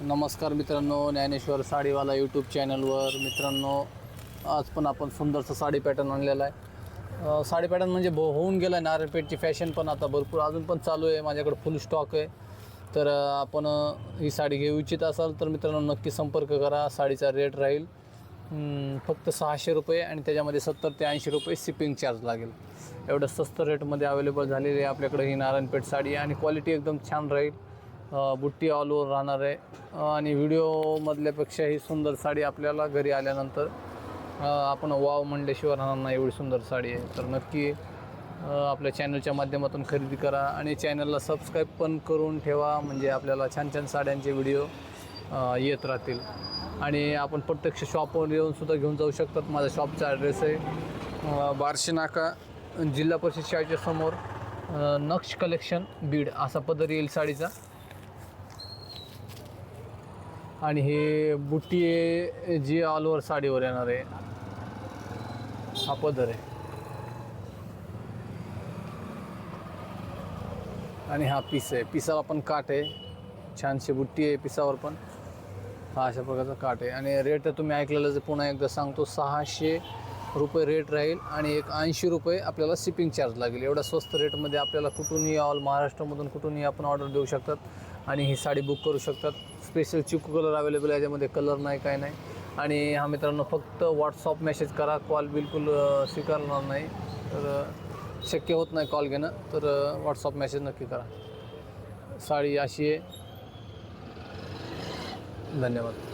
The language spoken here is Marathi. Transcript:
नमस्कार मित्रांनो, ज्ञानेश्वर साडीवाला यूट्यूब चॅनलवर मित्रांनो, आज पण आपण सुंदरसा साडी पॅटर्न आणलेला आहे. साडी पॅटर्न म्हणजे होऊन गेला आहे. नारायणपेठची फॅशन पण आता भरपूर अजून पण चालू आहे. माझ्याकडे फुल स्टॉक आहे. तर आपण ही साडी घेऊ इच्छित असाल तर मित्रांनो नक्की संपर्क करा. साडीचा रेट राहील फक्त 600 रुपये आणि त्याच्यामध्ये 70 ते 80 रुपये शिपिंग चार्ज लागेल. एवढं स्वस्त रेटमध्ये अवेलेबल झालेली आहे आपल्याकडे ही नारायणपेठ साडी आणि क्वालिटी एकदम छान राहील. बुट्टी ऑल ओव्हर राहणार आहे आणि व्हिडिओमधल्यापेक्षा ही सुंदर साडी आपल्याला घरी आल्यानंतर आपण वाव म्हणल्याशिवाय राहणार नाही. एवढी सुंदर साडी आहे. तर नक्की आपल्या चॅनलच्या माध्यमातून खरेदी करा आणि चॅनलला सबस्क्राईब पण करून ठेवा, म्हणजे आपल्याला छान छान साड्यांचे व्हिडिओ येत राहतील. आणि आपण प्रत्यक्ष शॉपवर येऊनसुद्धा घेऊन जाऊ शकतात. माझा शॉपचा ॲड्रेस आहे बार्शी नाका, जिल्हा परिषद शाळेच्या समोर, नक्ष कलेक्शन बीड असा पदर येईल साडीचा. आणि हे बुट्टी आहे जी ऑल ओव्हर साडीवर येणार आहे. हा पदर आहे आणि हा पीस आहे. पिसाला पण काठ आहे, छानशी बुट्टी आहे पिसावर पण. हा अशा प्रकारचा काठ आहे. आणि रेट तुम्ही ऐकलेलं जे पुन्हा एकदा सांगतो, 600 रुपये रेट राहील आणि एक 80 रुपये आपल्याला शिपिंग चार्ज लागेल. एवढ्या स्वस्त रेटमध्ये आपल्याला कुठूनही ऑल महाराष्ट्रामधून कुठूनही आपण ऑर्डर देऊ शकतात आणि ही साडी बुक करू शकतात. स्पेशल चिकू कलर अवेलेबल आहे, याच्यामध्ये कलर नाही काय नाही. आणि हा मित्रांनो फक्त व्हॉट्सअप मेसेज करा, कॉल बिलकुल स्वीकारणार नाही. तर शक्य होत नाही कॉल घेणं, तर व्हॉट्सअप मेसेज नक्की करा. साडी अशी आहे. धन्यवाद.